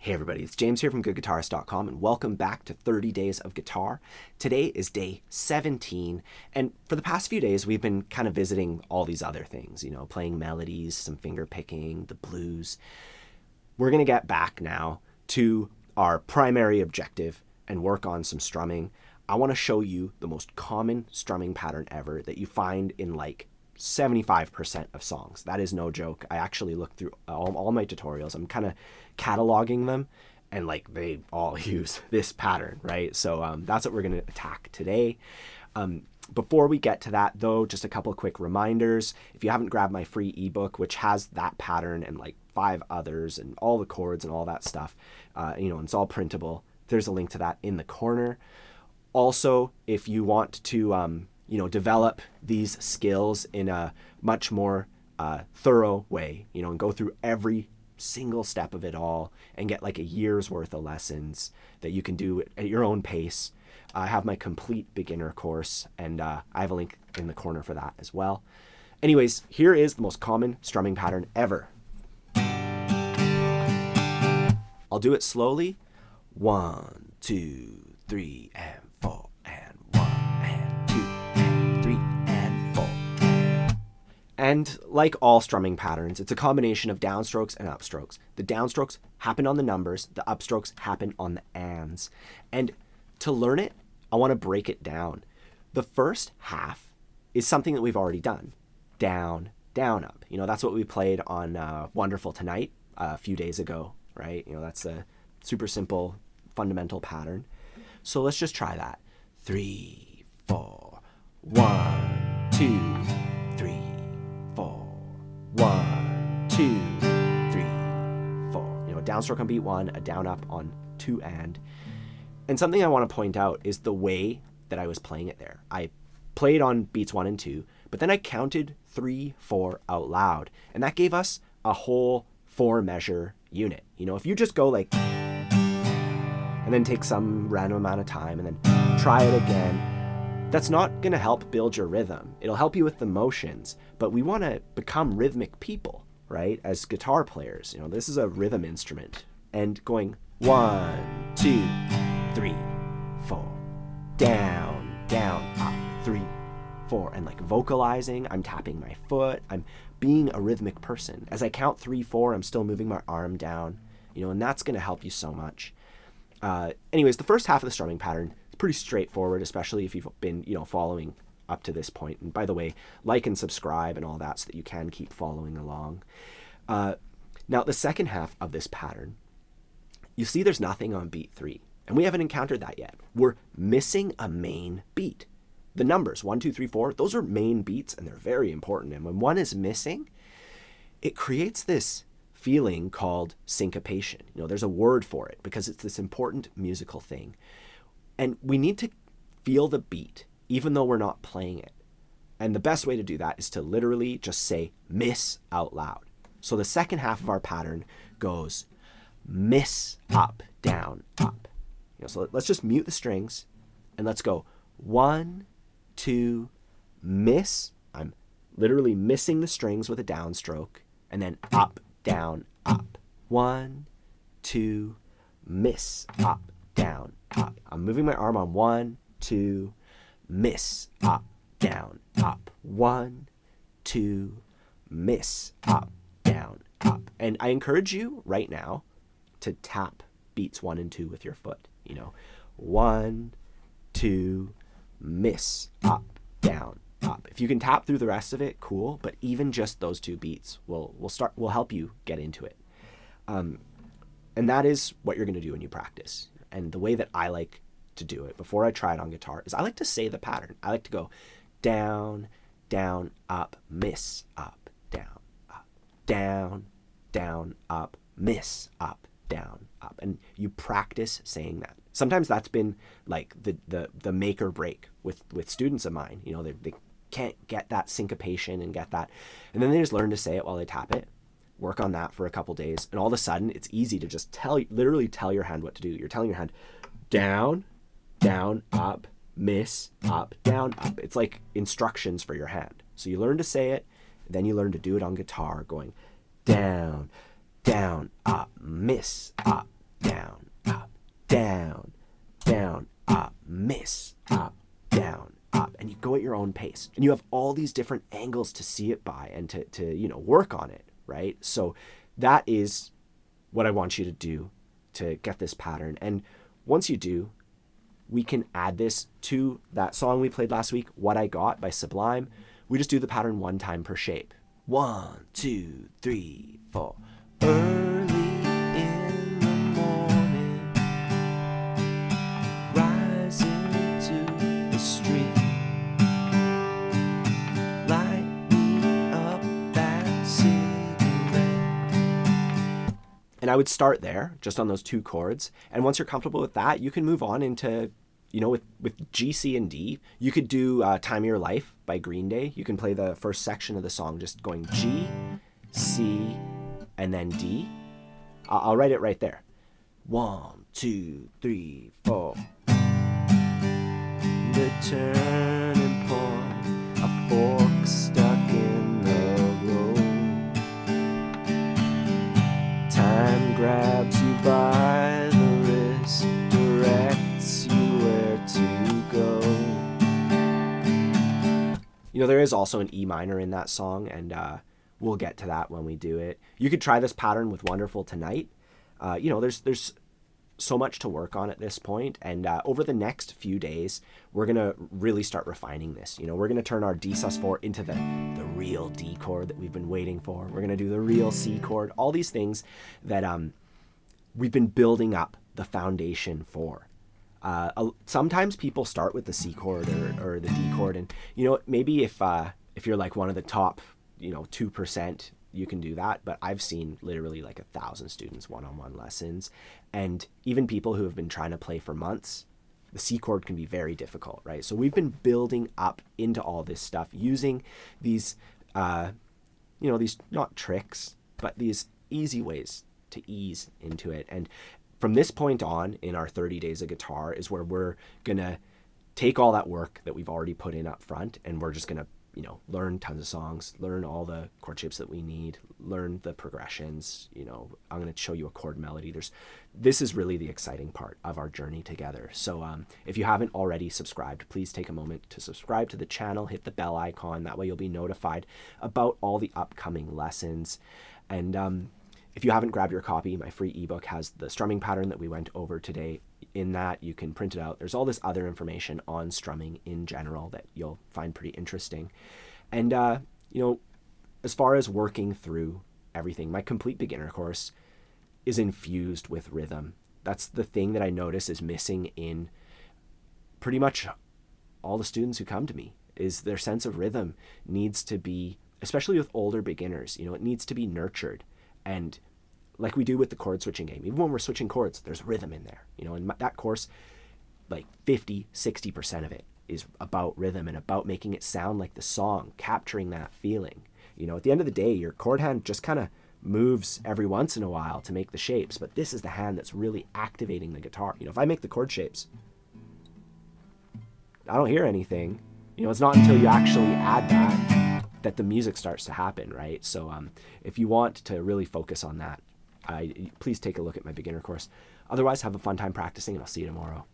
Hey everybody, it's James here from GoodGuitarist.com and welcome back to 30 Days of Guitar. Today is day 17, and for the past few days we've been kind of visiting all these other things, playing melodies, some finger picking, the blues. We're going to get back now to our primary objective and work on some strumming. I want to show you the most common strumming pattern ever that you find in like 75% of songs. That is no joke. I actually looked through all my tutorials. I'm kind of cataloging them, and like they all use this pattern, right? So that's what we're going to attack today. Before we get to that though, just a couple of quick reminders. If you haven't grabbed my free ebook, which has that pattern and like 5 others and all the chords and all that stuff, and it's all printable, there's a link to that in the corner. Also, if you want to develop these skills in a much more thorough way, and go through every single step of it all and get like a year's worth of lessons that you can do at your own pace, I have my complete beginner course, and I have a link in the corner for that as well. Anyways, here is the most common strumming pattern ever. I'll do it slowly. 1, 2, 3, and 4, and 1, and 2, and 3, and 4. And like all strumming patterns, it's a combination of downstrokes and upstrokes. The downstrokes happen on the numbers, the upstrokes happen on the ands. And to learn it, I want to break it down. The first half is something that we've already done. Down, down, up. That's what we played on Wonderful Tonight a few days ago, right? That's a super simple fundamental pattern. So let's just try that. 3, 4, 1, 2, 3, 4, 1, 2, 3, 4. A downstroke on beat 1, a down up on 2 and. And something I want to point out is the way that I was playing it there. I played on beats 1 and 2, but then I counted 3, 4 out loud, and that gave us a whole 4 measure unit. If you just go like, and then take some random amount of time and then try it again, that's not going to help build your rhythm. It'll help you with the motions, but we want to become rhythmic people, right? As guitar players, this is a rhythm instrument. And going 1, 2, 3, 4, down, down, up, 3, 4, and like vocalizing, I'm tapping my foot, I'm being a rhythmic person. As I count 3, 4, I'm still moving my arm down, and that's going to help you so much. Anyways, the first half of the strumming pattern is pretty straightforward, especially if you've been, following up to this point. And by the way, like and subscribe and all that so that you can keep following along. Now, the second half of this pattern, you see there's nothing on beat 3, and we haven't encountered that yet. We're missing a main beat. The numbers, 1, 2, 3, 4, those are main beats, and they're very important. And when one is missing, it creates this feeling called syncopation. There's a word for it because it's this important musical thing. And we need to feel the beat, even though we're not playing it. And the best way to do that is to literally just say miss out loud. So the second half of our pattern goes miss, up, down, up. So let's just mute the strings and let's go 1, 2, miss. I'm literally missing the strings with a downstroke, and then up, down, up. 1, 2, miss, up, down, up. I'm moving my arm on 1, 2, miss, up, down, up. 1, 2, miss, up, down, up. And I encourage you right now to tap beats 1 and 2 with your foot. 1, 2, miss, up, down, up. If you can tap through the rest of it, cool. But even just those 2 beats will help you get into it. And that is what you're going to do when you practice. And the way that I like to do it before I try it on guitar is I like to say the pattern. I like to go down, down, up, miss, up, down, up, down, down, up, miss, up, down, up. And you practice saying that. Sometimes that's been like the make or break with students of mine. They can't get that syncopation and get that. And then they just learn to say it while they tap it, work on that for a couple days. And all of a sudden it's easy to just literally tell your hand what to do. You're telling your hand down, down, up, miss, up, down, up. It's like instructions for your hand. So you learn to say it, then you learn to do it on guitar, going down, down, up, miss, up, And you have all these different angles to see it by and to work on it, right? So that is what I want you to do to get this pattern. And once you do, we can add this to that song we played last week, What I Got by Sublime. We just do the pattern 1 time per shape. 1, 2, 3, 4. Early in the morning, rising to the street, light me up that cigarette. And I would start there, just on those 2 chords. And once you're comfortable with that, you can move on into, with G, C, and D. You could do Time of Your Life by Green Day. You can play the first section of the song just going G, C, and then D. I'll write it right there. 1, 2, 3, 4. The turning point, a fork stuck in the road. Time grabs you by the wrist, directs you where to go. There is also an E minor in that song, and we'll get to that when we do it. You could try this pattern with Wonderful Tonight. There's so much to work on at this point, and over the next few days, we're going to really start refining this. We're going to turn our D sus4 into the real D chord that we've been waiting for. We're going to do the real C chord, all these things that we've been building up the foundation for. Sometimes people start with the C chord or the D chord, and maybe if you're like one of the top 2%, you can do that. But I've seen literally like 1,000 students one-on-one lessons, and even people who have been trying to play for months, the C chord can be very difficult, right? So we've been building up into all this stuff using these these not tricks, but these easy ways to ease into it. And from this point on in our 30 days of guitar is where we're gonna take all that work that we've already put in up front, and we're just gonna learn tons of songs, learn all the chord shapes that we need, learn the progressions. I'm going to show you a chord melody. This is really the exciting part of our journey together. So if you haven't already subscribed, please take a moment to subscribe to the channel, hit the bell icon. That way you'll be notified about all the upcoming lessons. And if you haven't grabbed your copy, my free ebook has the strumming pattern that we went over today. In that, you can print it out. There's all this other information on strumming in general that you'll find pretty interesting. And, as far as working through everything, my complete beginner course is infused with rhythm. That's the thing that I notice is missing in pretty much all the students who come to me, is their sense of rhythm needs to be, especially with older beginners, it needs to be nurtured. And like we do with the chord switching game, even when we're switching chords, there's rhythm in there. In that course, like 50-60% of it is about rhythm and about making it sound like the song, capturing that feeling. At the end of the day, your chord hand just kind of moves every once in a while to make the shapes, but this is the hand that's really activating the guitar. If I make the chord shapes, I don't hear anything. It's not until you actually add that the music starts to happen, right? So if you want to really focus on that, please take a look at my beginner course. Otherwise, have a fun time practicing, and I'll see you tomorrow.